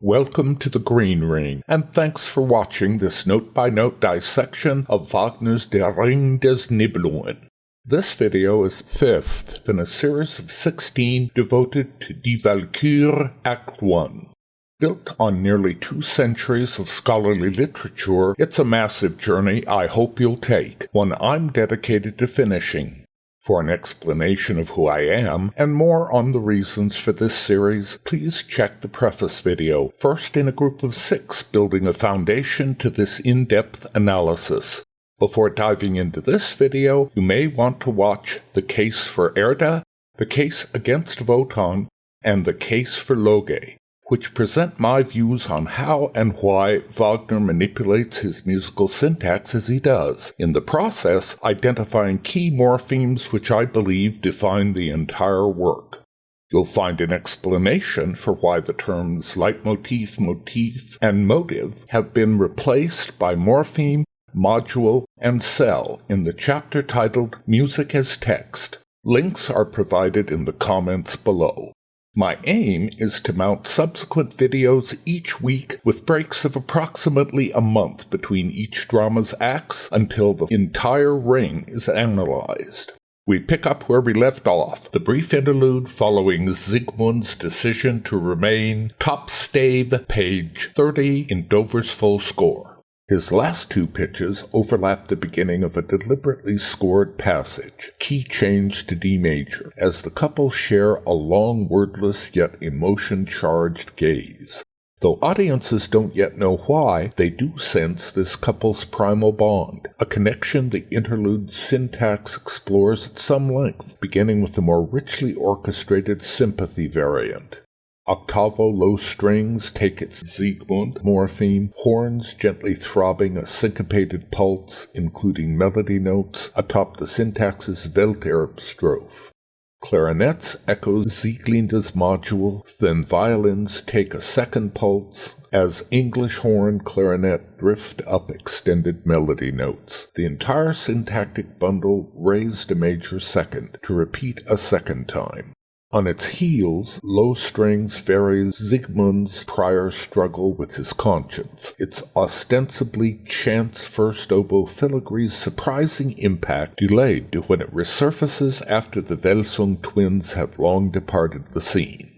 Welcome to the Green Ring, and thanks for watching this note-by-note dissection of Wagner's Der Ring des Nibelungen. This video is fifth in a series of 16 devoted to Die Walküre Act 1. Built on nearly 2 centuries of scholarly literature, it's a massive journey I hope you'll take, one I'm dedicated to finishing. For an explanation of who I am, and more on the reasons for this series, please check the preface video, first in a group of 6 building a foundation to this in-depth analysis. Before diving into this video, you may want to watch The Case for Erda, The Case Against Wotan, and The Case for Loge, which present my views on how and why Wagner manipulates his musical syntax as he does, in the process identifying key morphemes which I believe define the entire work. You'll find an explanation for why the terms leitmotif, motif, and motive have been replaced by morpheme, module, and cell in the chapter titled Music as Text. Links are provided in the comments below. My aim is to mount subsequent videos each week with breaks of approximately a month between each drama's acts until the entire ring is analyzed. We pick up where we left off, the brief interlude following Siegmund's decision to remain, top stave, page 30 in Dover's full score. His last 2 pitches overlap the beginning of a deliberately scored passage, key change to D major, as the couple share a long wordless yet emotion-charged gaze. Though audiences don't yet know why, they do sense this couple's primal bond, a connection the interlude's syntax explores at some length, beginning with the more richly orchestrated sympathy variant. Octavo low strings take its Siegmund morpheme, horns gently throbbing a syncopated pulse, including melody notes, atop the syntax's Welterb strophe. Clarinets echo Sieglinde's module, then violins take a second pulse, as English horn clarinet drift up extended melody notes. The entire syntactic bundle raised a major second, to repeat a second time. On its heels, low strings varies Siegmund's prior struggle with his conscience, its ostensibly chance first oboe filigree's surprising impact delayed to when it resurfaces after the Welsung twins have long departed the scene.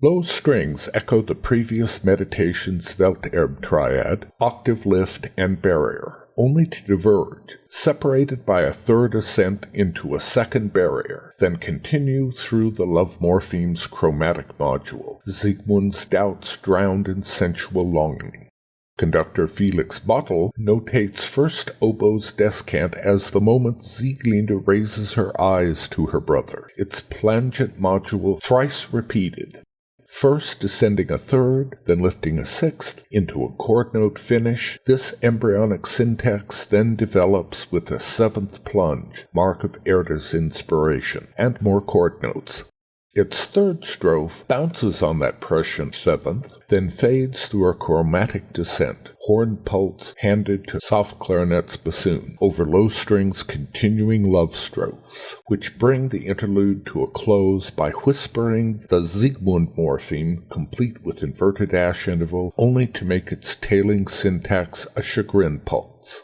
Low strings echo the previous meditation's Welterb triad, octave lift and barrier, only to diverge, separated by a third ascent into a second barrier, then continue through the love morpheme's chromatic module, Siegmund's doubts drowned in sensual longing. Conductor Felix Bottle notates first oboe's descant as the moment Sieglinde raises her eyes to her brother, its plangent module thrice repeated, first descending a third, then lifting a sixth, into a chord note finish. This embryonic syntax then develops with a 7th plunge, mark of Erda's inspiration, and more chord notes. Its 3rd strophe bounces on that prescient 7th, then fades through a chromatic descent, horn pulse handed to soft clarinet's bassoon, over low strings' continuing love strophes, which bring the interlude to a close by whispering the Siegmund morpheme, complete with inverted ash interval, only to make its tailing syntax a chagrin pulse.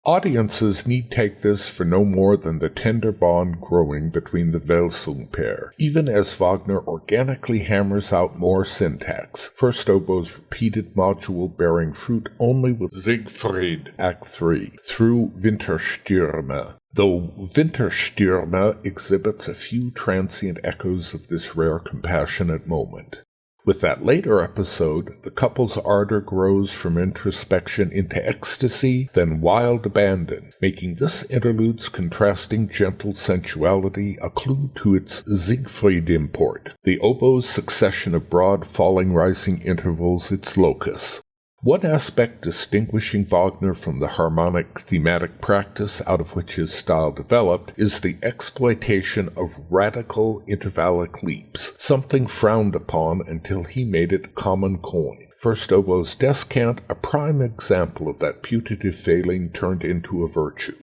Audiences need take this for no more than the tender bond growing between the Welsung pair, even as Wagner organically hammers out more syntax, first oboe's repeated module bearing fruit only with Siegfried, Act 3, through Winterstürme, though Winterstürme exhibits a few transient echoes of this rare compassionate moment. With that later episode, the couple's ardor grows from introspection into ecstasy, then wild abandon, making this interlude's contrasting gentle sensuality a clue to its Siegfried import, the oboe's succession of broad falling rising intervals its locus. One aspect distinguishing Wagner from the harmonic thematic practice out of which his style developed is the exploitation of radical intervallic leaps, something frowned upon until he made it common coin. First oboe's descant, a prime example of that putative failing turned into a virtue.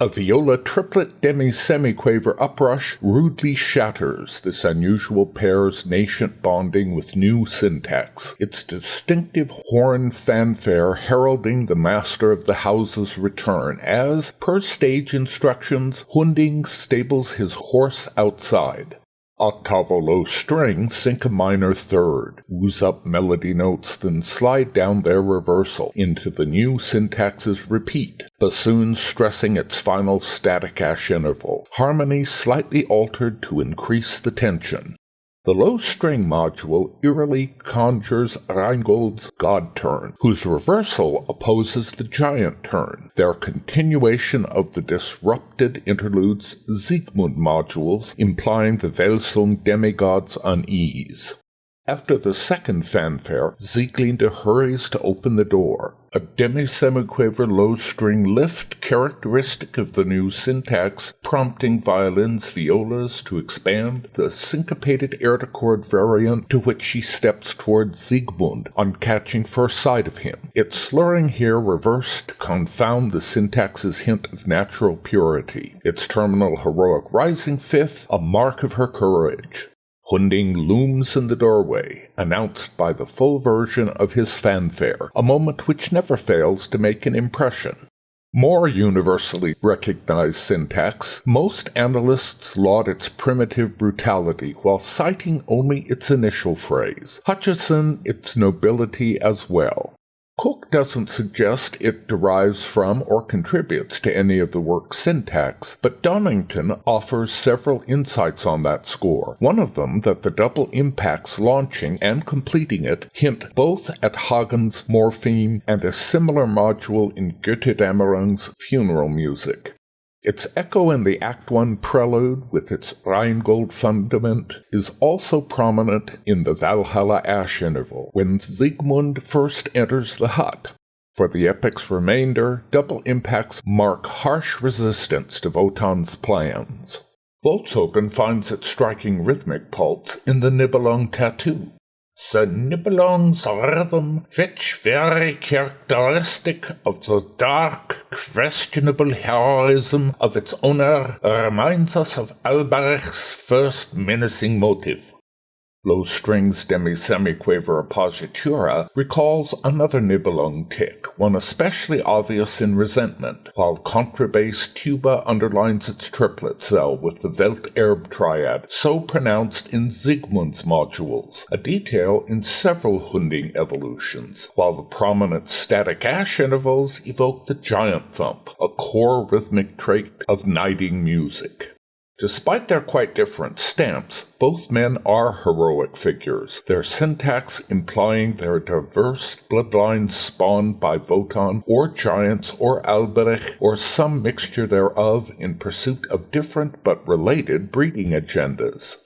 A viola triplet demi-semiquaver uprush rudely shatters this unusual pair's nascent bonding with new syntax, its distinctive horn fanfare heralding the master of the house's return as, per stage instructions, Hunding stables his horse outside. Octavo low string sink a minor third, ooze up melody notes, then slide down their reversal into the new syntax's repeat, bassoon stressing its final static ash interval, harmony slightly altered to increase the tension. The low string module eerily conjures Rheingold's God turn, whose reversal opposes the giant turn, their continuation of the disrupted interlude's Siegmund modules, implying the Welsung demigod's unease. After the second fanfare, Sieglinde hurries to open the door, a demi-semiquaver low-string lift characteristic of the new syntax, prompting violins, violas to expand the syncopated air-to-chord variant to which she steps toward Siegmund on catching first sight of him, its slurring here reversed to confound the syntax's hint of natural purity, its terminal heroic rising fifth a mark of her courage. Hunding looms in the doorway, announced by the full version of his fanfare, a moment which never fails to make an impression. More universally recognized syntax, most analysts laud its primitive brutality while citing only its initial phrase, Hutcheson its nobility as well. Cook doesn't suggest it derives from or contributes to any of the work's syntax, but Donington offers several insights on that score, one of them that the double impacts launching and completing it hint both at Hagen's morpheme and a similar module in Götterdämmerung's funeral music. Its echo in the Act 1 prelude with its Rheingold fundament is also prominent in the Valhalla Ash interval, when Siegmund first enters the hut. For the epic's remainder, double impacts mark harsh resistance to Wotan's plans. Volkshofen finds its striking rhythmic pulse in the Nibelung tattoo. The Nibelung's rhythm, which very characteristic of the dark, questionable heroism of its owner, reminds us of Alberich's first menacing motive. Low strings demi-semiquaver appositura recalls another Nibelung tick, one especially obvious in resentment, while contrabass tuba underlines its triplet cell with the Welterbe triad, so pronounced in Siegmund's modules, a detail in several Hunding evolutions, while the prominent static ash intervals evoke the giant thump, a core rhythmic trait of knighting music. Despite their quite different stamps, both men are heroic figures, their syntax implying their diverse bloodlines spawned by Wotan, or giants, or Alberich, or some mixture thereof in pursuit of different but related breeding agendas.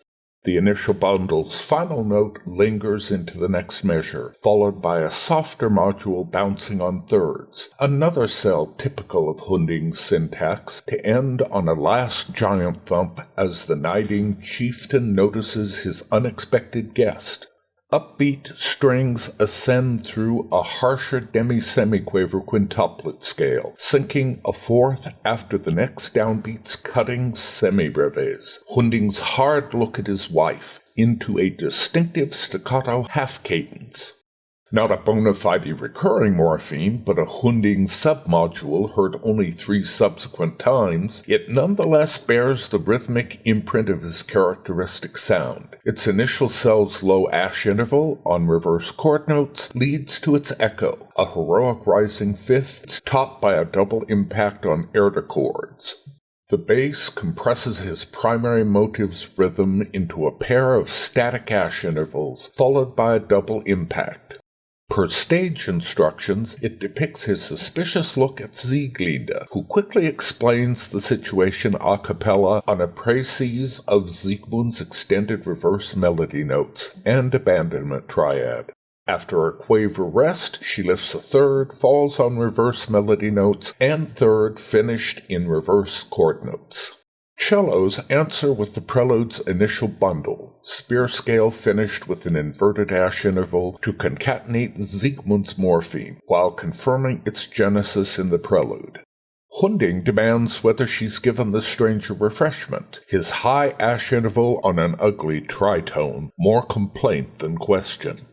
The initial bundle's final note lingers into the next measure, followed by a softer module bouncing on thirds, another cell typical of Hunding's syntax, to end on a last giant thump as the knighting chieftain notices his unexpected guest. Upbeat strings ascend through a harsher demi-semiquaver quintuplet scale, sinking a fourth after the next downbeat's cutting semi-breves. Hunding's hard look at his wife into a distinctive staccato half-cadence. Not a bona fide recurring morpheme, but a Hunding submodule heard only 3 subsequent times, it nonetheless bears the rhythmic imprint of his characteristic sound. Its initial cell's low ash interval on reverse chord notes leads to its echo, a heroic rising fifth topped by a double impact on air-to-chords. The bass compresses his primary motive's rhythm into a pair of static ash intervals, followed by a double impact. Per stage instructions, it depicts his suspicious look at Sieglinde, who quickly explains the situation a cappella on a précis of Siegmund's extended reverse melody notes and abandonment triad. After a quaver rest, she lifts a third, falls on reverse melody notes, and third finished in reverse chord notes. Cellos answer with the prelude's initial bundle, spear scale finished with an inverted ash interval to concatenate Siegmund's morpheme, while confirming its genesis in the prelude. Hunding demands whether she's given the stranger refreshment, his high ash interval on an ugly tritone, more complaint than question.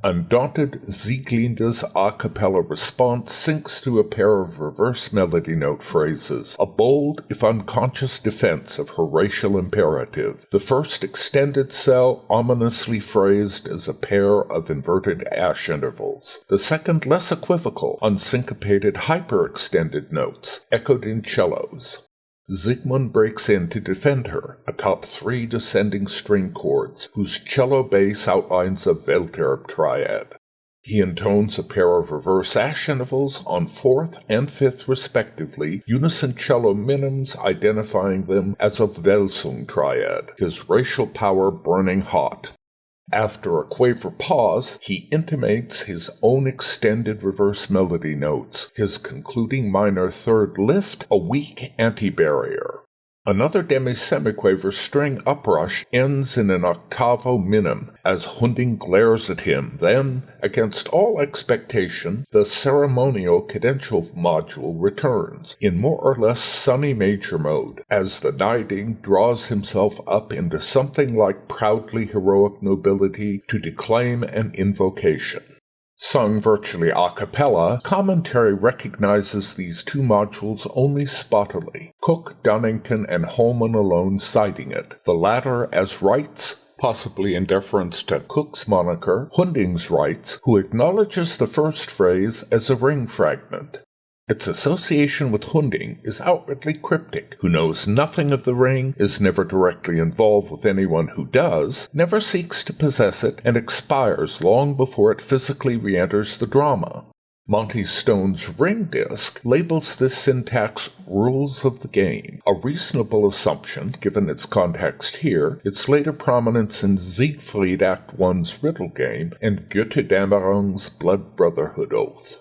Undaunted, Sieglinde's a cappella response sinks through a pair of reverse melody note phrases, a bold, if unconscious defense of her racial imperative, the first extended cell ominously phrased as a pair of inverted ash intervals, the second less equivocal, unsyncopated hyper-extended notes, echoed in cellos. Siegmund breaks in to defend her, atop 3 descending string chords, whose cello bass outlines a Welterb triad. He intones a pair of reverse ash intervals on 4th and 5th respectively, unison cello minims identifying them as a Welsung triad, his racial power burning hot. After a quaver pause, he intimates his own extended reverse melody notes, his concluding minor third lift a weak anti-barrier. Another demi-semiquaver string uprush ends in an octavo minim as Hunding glares at him. Then, against all expectation, the ceremonial cadential module returns, in more or less sunny major mode, as the Nibelung draws himself up into something like proudly heroic nobility to declaim an invocation. Sung virtually a cappella, commentary recognizes these 2 modules only spottily, Cook, Dunnington, and Holman alone citing it, the latter as Wright's, possibly in deference to Cook's moniker, Hunding's Wright's, who acknowledges the first phrase as a ring fragment. Its association with Hunding is outwardly cryptic, who knows nothing of the ring, is never directly involved with anyone who does, never seeks to possess it, and expires long before it physically re-enters the drama. Monty Stone's ring disc labels this syntax rules of the game, a reasonable assumption given its context here, its later prominence in Siegfried Act 1's riddle game, and Götterdämmerung's blood brotherhood oath.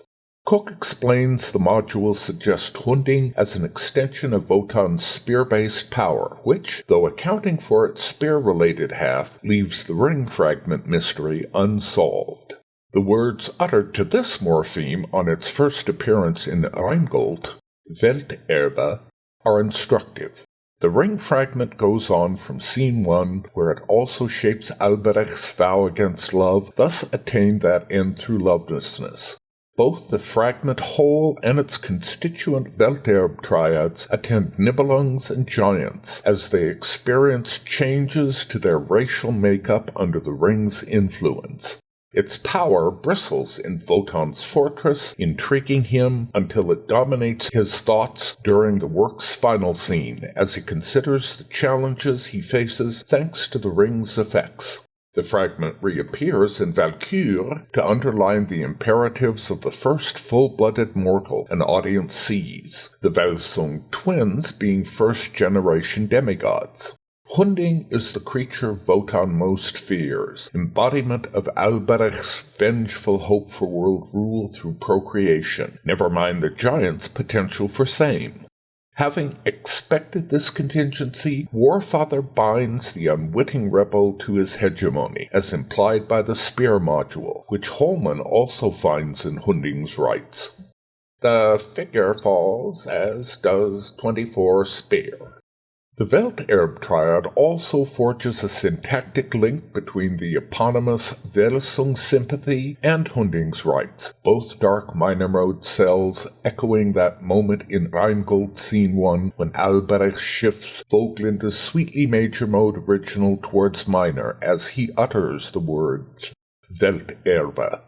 Cook explains the module suggests Hunding as an extension of Wotan's spear-based power, which, though accounting for its spear-related half, leaves the ring fragment mystery unsolved. The words uttered to this morpheme on its first appearance in Rheingold, Welterbe, are instructive. The ring fragment goes on from scene 1, where it also shapes Albrecht's vow against love, thus attained that end through lovelessness. Both the fragment whole and its constituent Welterb triads attend Nibelungs and giants as they experience changes to their racial makeup under the ring's influence. Its power bristles in Wotan's fortress, intriguing him until it dominates his thoughts during the work's final scene as he considers the challenges he faces thanks to the ring's effects. The fragment reappears in Walküre to underline the imperatives of the first full-blooded mortal an audience sees, the Welsung twins being first-generation demigods. Hunding is the creature Wotan most fears, embodiment of Albrecht's vengeful hope for world rule through procreation, never mind the giant's potential for same. Having expected this contingency, Warfather binds the unwitting rebel to his hegemony, as implied by the spear module, which Holman also finds in Hunding's Rights. The figure falls, as does 24 spear. The Welterb triad also forges a syntactic link between the eponymous Welsung sympathy and Hunding's Rights, both dark minor mode cells echoing that moment in Rheingold Scene 1 when Albrecht shifts Sieglinde's sweetly major mode original towards minor as he utters the words Welterbe,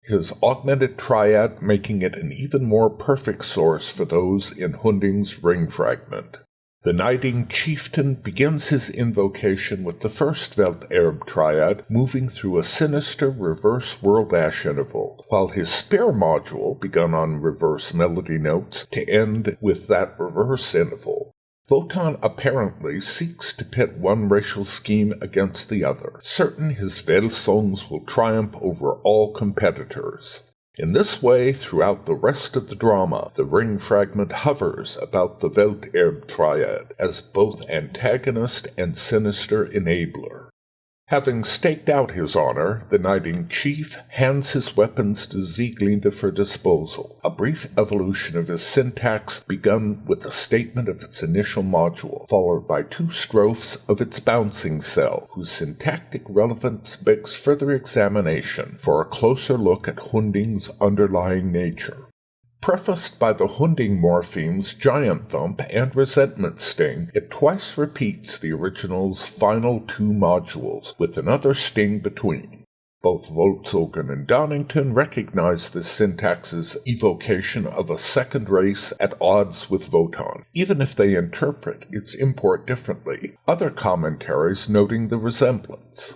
his augmented triad making it an even more perfect source for those in Hunding's ring fragment. The Nibelung chieftain begins his invocation with the first Welterb triad moving through a sinister reverse world ash interval, while his spear module, begun on reverse melody notes, to end with that reverse interval. Wotan apparently seeks to pit one racial scheme against the other, certain his Welsungs will triumph over all competitors. In this way, throughout the rest of the drama, the ring fragment hovers about the Welterb triad as both antagonist and sinister enabler. Having staked out his honor, the knighting chief hands his weapons to Sieglinde for disposal, a brief evolution of his syntax begun with a statement of its initial module, followed by 2 strophes of its bouncing cell, whose syntactic relevance begs further examination for a closer look at Hunding's underlying nature. Prefaced by the Hunding morphemes Giant Thump and Resentment Sting, it twice repeats the original's final 2 modules, with another sting between. Both Volkswagen and Donington recognize this syntax's evocation of a second race at odds with Wotan, even if they interpret its import differently, other commentaries noting the resemblance.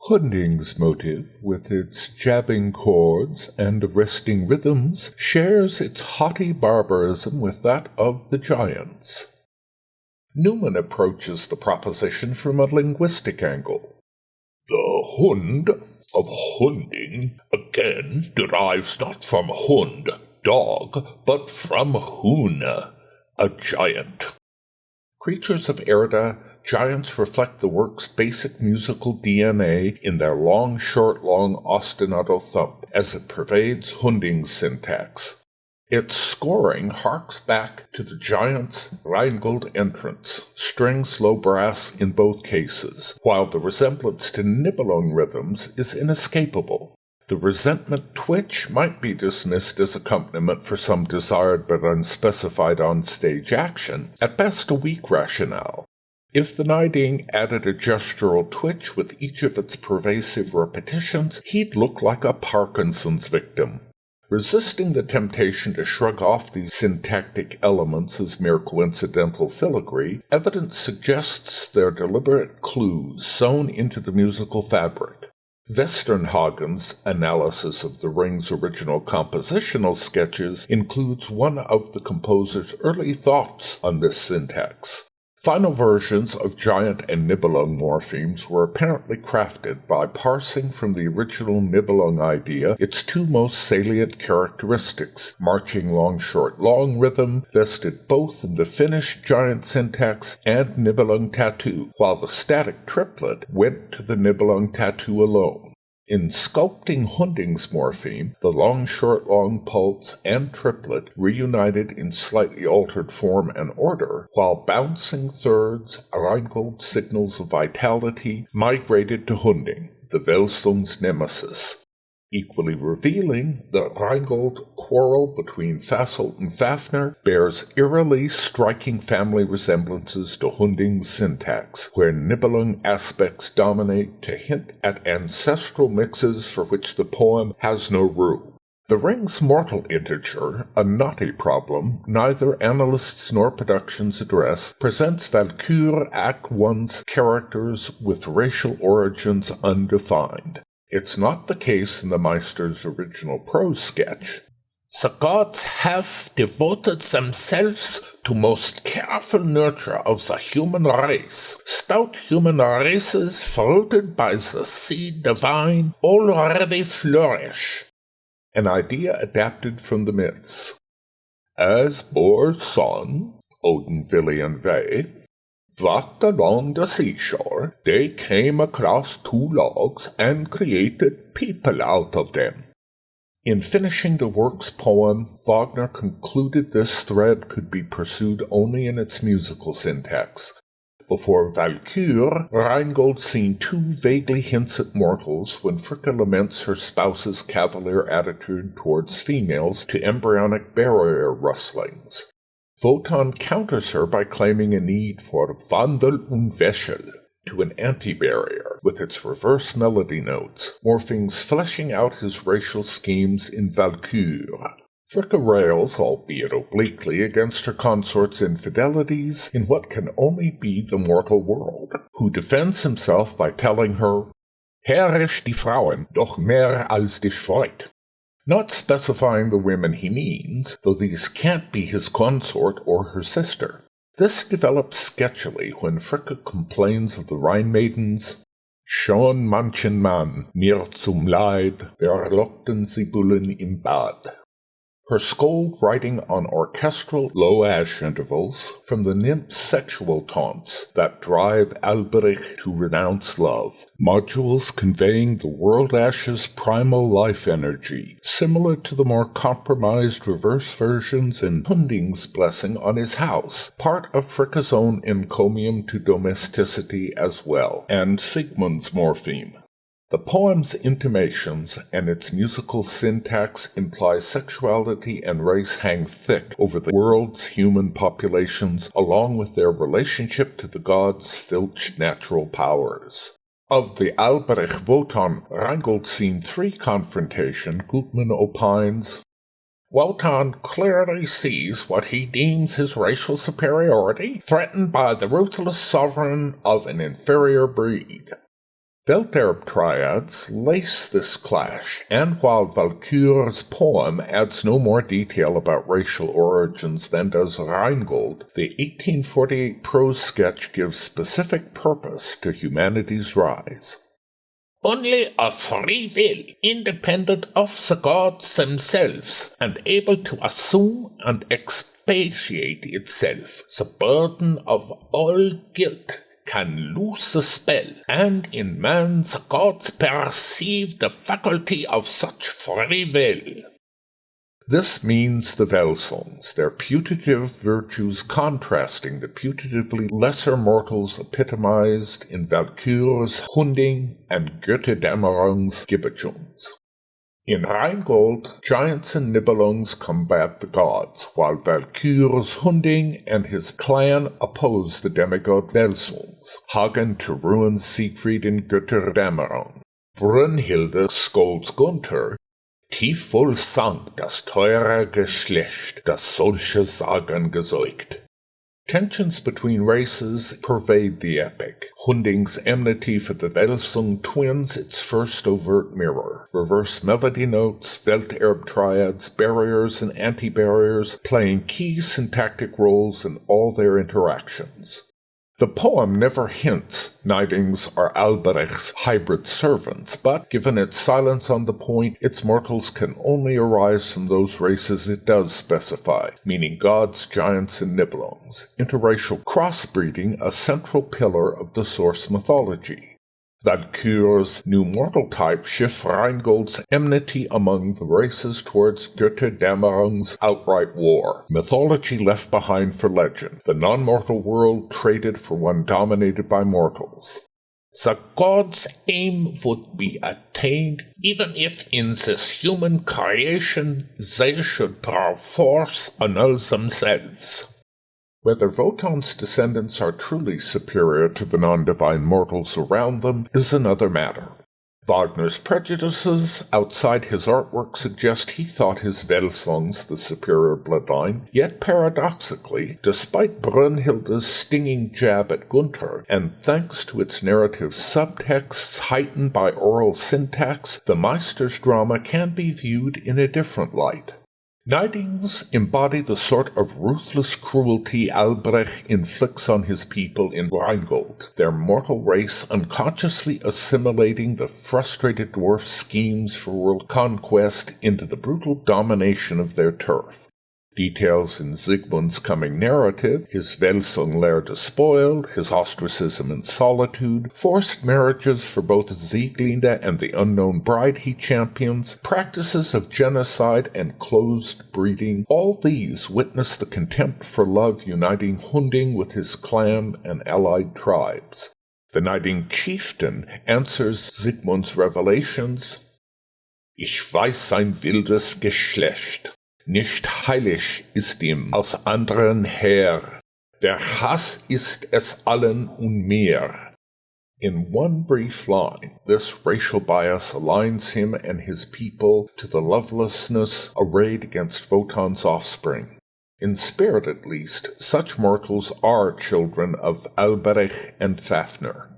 Hunding's motive, with its jabbing chords and arresting rhythms, shares its haughty barbarism with that of the giants. Newman approaches the proposition from a linguistic angle. The Hund of Hunding, again, derives not from Hund, dog, but from Hune, a giant. Creatures of Erda, giants reflect the work's basic musical DNA in their long, short, long ostinato thump, as it pervades Hunding's syntax. Its scoring harks back to the giant's Rheingold entrance, string slow brass in both cases, while the resemblance to Nibelung rhythms is inescapable. The resentment twitch might be dismissed as accompaniment for some desired but unspecified on-stage action, at best a weak rationale. If the knighting added a gestural twitch with each of its pervasive repetitions, he'd look like a Parkinson's victim. Resisting the temptation to shrug off these syntactic elements as mere coincidental filigree, evidence suggests they're deliberate clues sewn into the musical fabric. Westernhagen's analysis of the Ring's original compositional sketches includes one of the composer's early thoughts on this syntax. Final versions of Giant and Nibelung morphemes were apparently crafted by parsing from the original Nibelung idea its 2 most salient characteristics, marching long-short-long rhythm, vested both in the finished Giant syntax and Nibelung tattoo, while the static triplet went to the Nibelung tattoo alone. In sculpting Hunding's morpheme, the long, short, long pulse and triplet reunited in slightly altered form and order, while bouncing thirds, Rheingold signals of vitality, migrated to Hunding, the Welsung's nemesis. Equally revealing, the Rheingold quarrel between Fasolt and Fafner bears eerily striking family resemblances to Hunding's syntax, where Nibelung aspects dominate to hint at ancestral mixes for which the poem has no room. The Ring's mortal integer, a knotty problem neither analysts nor productions address, presents Walküre Act 1's characters with racial origins undefined. It's not the case in the Meister's original prose sketch. The gods have devoted themselves to most careful nurture of the human race. Stout human races, fruited by the seed divine, already flourish. An idea adapted from the myths. As Bor's son, Odin, Vili, and Ve, walked along the seashore, they came across 2 logs and created people out of them. In finishing the work's poem, Wagner concluded this thread could be pursued only in its musical syntax. Before Walküre, Rheingold seen 2 vaguely hints at mortals when Fricka laments her spouse's cavalier attitude towards females to embryonic barrier rustlings. Wotan counters her by claiming a need for Wandel und Wäschel, to an anti-barrier, with its reverse melody notes, morphings fleshing out his racial schemes in Walküre. Fricka rails, albeit obliquely, against her consort's infidelities in what can only be the mortal world, who defends himself by telling her, "Herrisch die Frauen, doch mehr als dich freut," not specifying the women he means, though these can't be his consort or her sister. This develops sketchily when Fricka complains of the Rhine maidens, "Schon manchen Mann, mir zum Leid, verlockten sie Bullen im Bad." her scold writing on orchestral low-ash intervals from the nymph's sexual taunts that drive Alberich to renounce love, modules conveying the world ash's primal life energy, similar to the more compromised reverse versions in Hunding's blessing on his house, part of Fricka's own encomium to domesticity as well, and Sigmund's morpheme. The poem's intimations and its musical syntax imply sexuality and race hang thick over the world's human populations, along with their relationship to the gods' filched natural powers. Of the Alberich-Wotan-Rheingold Scene 3 confrontation, Gutmann opines, Wotan clearly sees what he deems his racial superiority, threatened by the ruthless sovereign of an inferior breed. Welterb triads lace this clash, and while Walküre's poem adds no more detail about racial origins than does Rheingold, the 1848 prose sketch gives specific purpose to humanity's rise. Only a free will, independent of the gods themselves, and able to assume and expiate itself the burden of all guilt, can loose the spell, and in man the gods perceive the faculty of such free will. This means the Welsungs, their putative virtues contrasting the putatively lesser mortals epitomized in Walküre's Hunding and Götterdämmerung's Gibbetungs. In Rheingold, giants and Nibelungs combat the gods, while Walküre's Hunding and his clan oppose the demigod Welsungs, Hagen to ruin Siegfried in Götterdämmerung. Brünnhilde scolds Gunther, tief wohl sank das teure Geschlecht, das solche Sagen gesäugt. Tensions between races pervade the epic. Hunding's enmity for the Welsung twins its first overt mirror. Reverse melody notes, Welterb triads, barriers and anti-barriers playing key syntactic roles in all their interactions. The poem never hints Nibelungs are Alberich's hybrid servants, but given its silence on the point, its mortals can only arise from those races it does specify, meaning gods, giants, and Nibelungs, interracial crossbreeding a central pillar of the source mythology. Walküre's new mortal type shifts Rheingold's enmity among the races towards Götterdämmerung's outright war, mythology left behind for legend, the non-mortal world traded for one dominated by mortals. The gods' aim would be attained even if in this human creation they should perforce annul themselves. Whether Wotan's descendants are truly superior to the non-divine mortals around them is another matter. Wagner's prejudices outside his artwork suggest he thought his Welsungs the superior bloodline, yet paradoxically, despite Brünnhilde's stinging jab at Gunther, and thanks to its narrative subtexts heightened by oral syntax, the Meister's drama can be viewed in a different light. Nibelungs embody the sort of ruthless cruelty Albrecht inflicts on his people in Rheingold, their mortal race unconsciously assimilating the frustrated dwarf schemes for world conquest into the brutal domination of their turf. Details in Sigmund's coming narrative, his Welsung lair despoiled, his ostracism and solitude, forced marriages for both Sieglinde and the unknown bride he champions, practices of genocide and closed breeding, all these witness the contempt for love uniting Hunding with his clan and allied tribes. The Nibelung chieftain answers Sigmund's revelations, Ich weiß sein wildes Geschlecht. Nicht heilig ist ihm aus anderen her, der Hass ist es allen und mir. In one brief line, this racial bias aligns him and his people to the lovelessness arrayed against Wotan's offspring. In spirit at least, such mortals are children of Alberich and Fafner.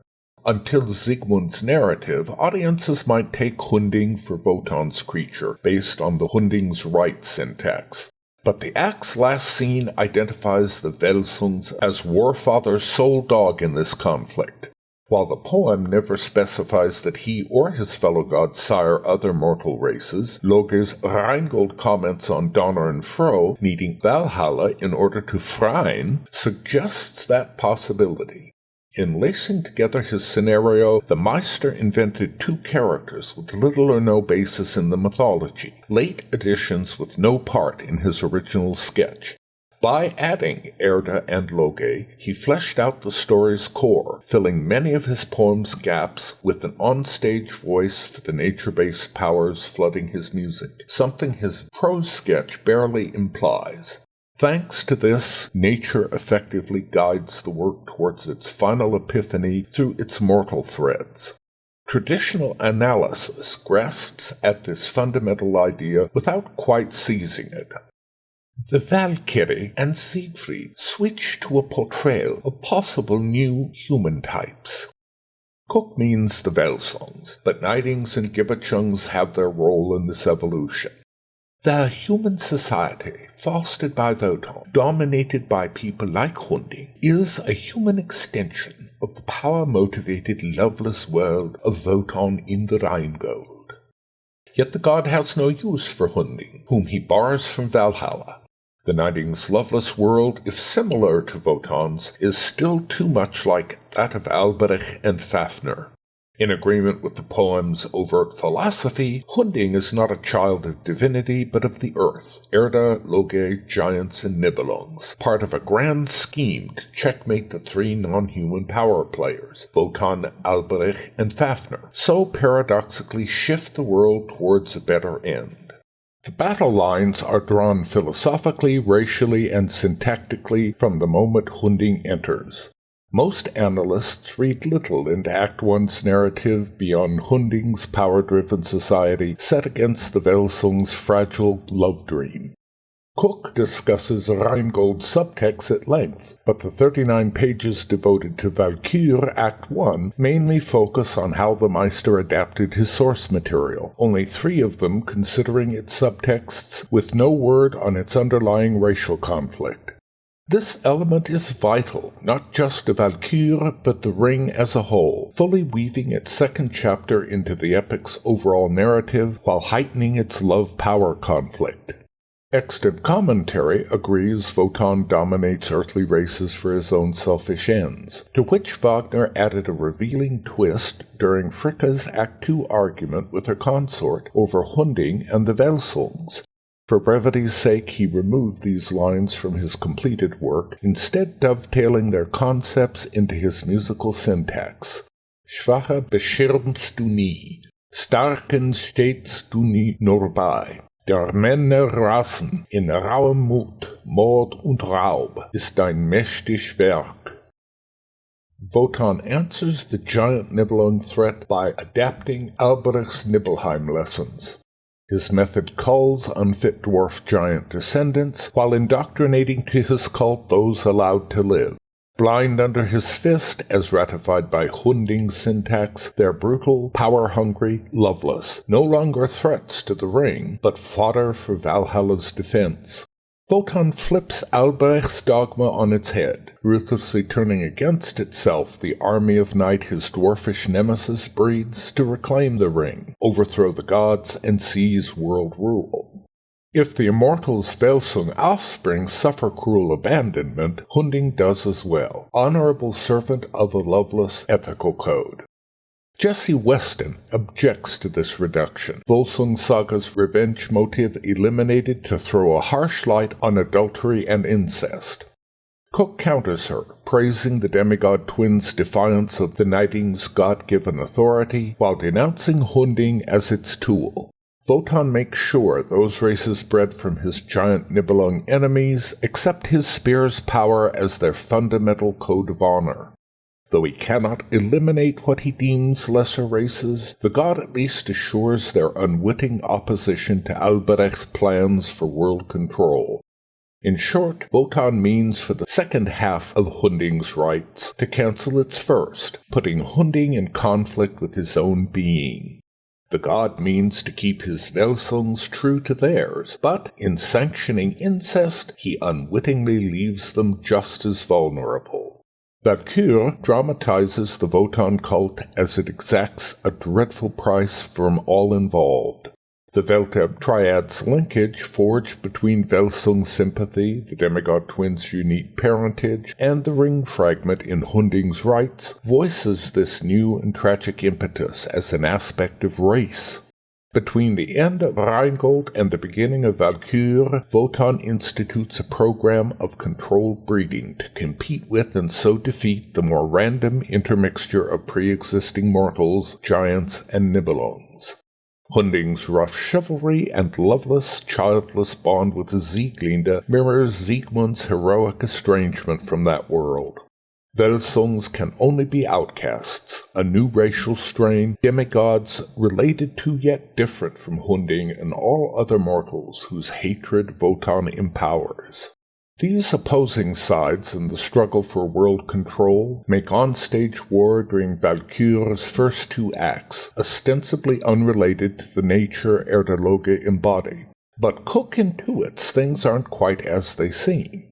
Until Sigmund's narrative, audiences might take Hunding for Wotan's creature, based on the Hunding's right syntax. But the act's last scene identifies the Welsungs as Warfather's sole dog in this conflict. While the poem never specifies that he or his fellow gods sire other mortal races, Loge's Rheingold comments on Donner and Fro needing Valhalla in order to Frein suggests that possibility. In lacing together his scenario, the Meister invented two characters with little or no basis in the mythology, late additions with no part in his original sketch. By adding Erda and Loge, he fleshed out the story's core, filling many of his poem's gaps with an on-stage voice for the nature-based powers flooding his music, something his prose sketch barely implies. Thanks to this, nature effectively guides the work towards its final epiphany through its mortal threads. Traditional analysis grasps at this fundamental idea without quite seizing it. The Walküre and Siegfried switch to a portrayal of possible new human types. Cook means the Welsongs, but Nidings and Gibbachungs have their role in this evolution. The human society, fostered by Wotan, dominated by people like Hunding, is a human extension of the power-motivated, loveless world of Wotan in the Rheingold. Yet the god has no use for Hunding, whom he bars from Valhalla. The Niding's loveless world, if similar to Wotan's, is still too much like that of Albrecht and Fafner. In agreement with the poem's overt philosophy, Hunding is not a child of divinity but of the earth, Erda, Loge, giants, and Nibelungs, part of a grand scheme to checkmate the three non-human power players, Wotan, Albrecht, and Fafner, so paradoxically shift the world towards a better end. The battle lines are drawn philosophically, racially, and syntactically from the moment Hunding enters. Most analysts read little into Act I's narrative beyond Hunding's power-driven society set against the Welsung's fragile love dream. Cook discusses Rheingold's subtext at length, but the 39 pages devoted to Walküre Act I mainly focus on how the Meister adapted his source material, only 3 of them considering its subtexts with no word on its underlying racial conflict. This element is vital, not just to Walküre, but the Ring as a whole, fully weaving its second chapter into the epic's overall narrative while heightening its love-power conflict. Extant commentary agrees Wotan dominates earthly races for his own selfish ends, to which Wagner added a revealing twist during Fricka's Act II argument with her consort over Hunding and the Welsungs. For brevity's sake, he removed these lines from his completed work, instead dovetailing their concepts into his musical syntax. Schwache beschirmst du nie, starken stehst du nie nur bei. Der Männer Rassen in rauem Mut, Mord und Raub ist dein mächtig Werk. Wotan answers the giant Nibelung threat by adapting Albrecht's Nibelheim lessons. His method culls unfit dwarf giant descendants while indoctrinating to his cult those allowed to live. Blind under his fist, as ratified by Hunding's syntax, they're brutal, power-hungry, loveless, no longer threats to the Ring, but fodder for Valhalla's defense. Wotan flips Albrecht's dogma on its head, ruthlessly turning against itself the army of night his dwarfish nemesis breeds to reclaim the Ring, overthrow the gods, and seize world rule. If the immortal's Welsung offspring suffer cruel abandonment, Hunding does as well, honorable servant of a loveless ethical code. Jesse Weston objects to this reduction, Volsung Saga's revenge motive eliminated to throw a harsh light on adultery and incest. Cook counters her, praising the demigod twins' defiance of the Niding's God-given authority, while denouncing Hunding as its tool. Wotan makes sure those races bred from his giant Nibelung enemies accept his spear's power as their fundamental code of honor. Though he cannot eliminate what he deems lesser races, the god at least assures their unwitting opposition to Albrecht's plans for world control. In short, Wotan means for the second half of Hunding's rites to cancel its first, putting Hunding in conflict with his own being. The god means to keep his Welsungs true to theirs, but in sanctioning incest, he unwittingly leaves them just as vulnerable. Walküre dramatizes the Wotan cult as it exacts a dreadful price from all involved. The Welteb triad's linkage forged between Welsung's sympathy, the demigod twins' unique parentage, and the ring fragment in Hunding's rites voices this new and tragic impetus as an aspect of race. Between the end of Rheingold and the beginning of Walküre, Wotan institutes a program of controlled breeding to compete with and so defeat the more random intermixture of pre-existing mortals, giants, and Nibelungs. Hunding's rough chivalry and loveless, childless bond with the Sieglinde mirrors Siegmund's heroic estrangement from that world. Welsungs can only be outcasts, a new racial strain, demigods related to yet different from Hunding and all other mortals whose hatred Wotan empowers. These opposing sides in the struggle for world control make onstage war during Walküre's first two acts, ostensibly unrelated to the nature Erdaloge embody. But cook into it, things aren't quite as they seem.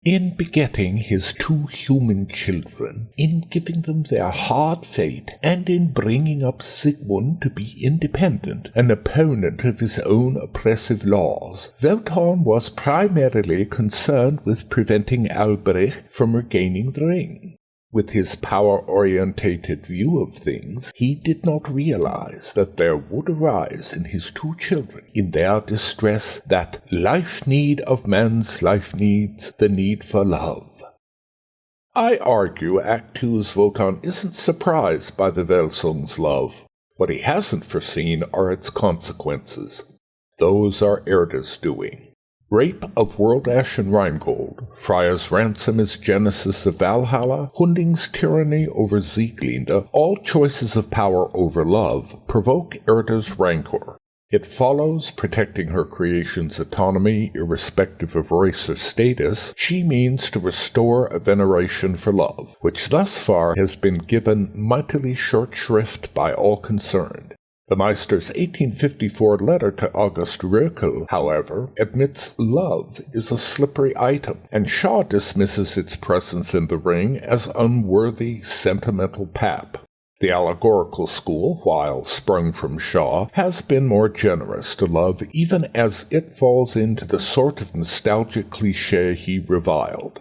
In begetting his two human children, in giving them their hard fate, and in bringing up Sigmund to be independent, an opponent of his own oppressive laws, Wotan was primarily concerned with preventing Albrecht from regaining the ring. With his power-orientated view of things, he did not realize that there would arise in his two children, in their distress, that life need of man's life needs, the need for love. I argue Act 2's Wotan isn't surprised by the Welsung's love. What he hasn't foreseen are its consequences. Those are Erda's doing. Rape of World Ash and Rheingold, Freya's ransom as genesis of Valhalla, Hunding's tyranny over Sieglinde, all choices of power over love, provoke Erda's rancor. It follows, protecting her creation's autonomy, irrespective of race or status, she means to restore a veneration for love, which thus far has been given mightily short shrift by all concerned. The Meister's 1854 letter to August Röckel, however, admits love is a slippery item, and Shaw dismisses its presence in the ring as unworthy, sentimental pap. The allegorical school, while sprung from Shaw, has been more generous to love even as it falls into the sort of nostalgic cliché he reviled.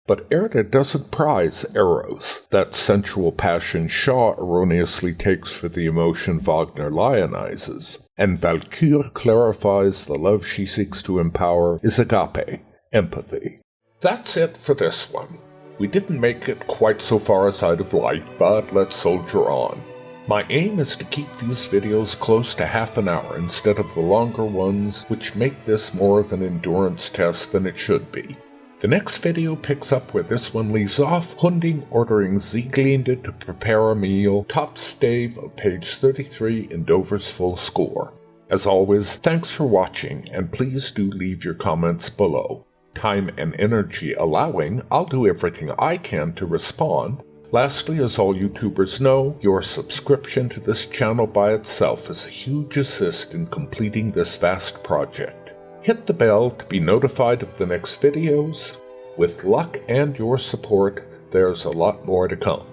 But Erda doesn't prize eros, that sensual passion Shaw erroneously takes for the emotion Wagner lionizes, and Walküre clarifies the love she seeks to empower is agape, empathy. That's it for this one. We didn't make it quite so far as I'd have liked, but let's soldier on. My aim is to keep these videos close to half an hour instead of the longer ones, which make this more of an endurance test than it should be. The next video picks up where this one leaves off, Hunding ordering Sieglinde to prepare a meal, top stave of page 33 in Dover's full score. As always, thanks for watching, and please do leave your comments below. Time and energy allowing, I'll do everything I can to respond. Lastly, as all YouTubers know, your subscription to this channel by itself is a huge assist in completing this vast project. Hit the bell to be notified of the next videos. With luck and your support, there's a lot more to come.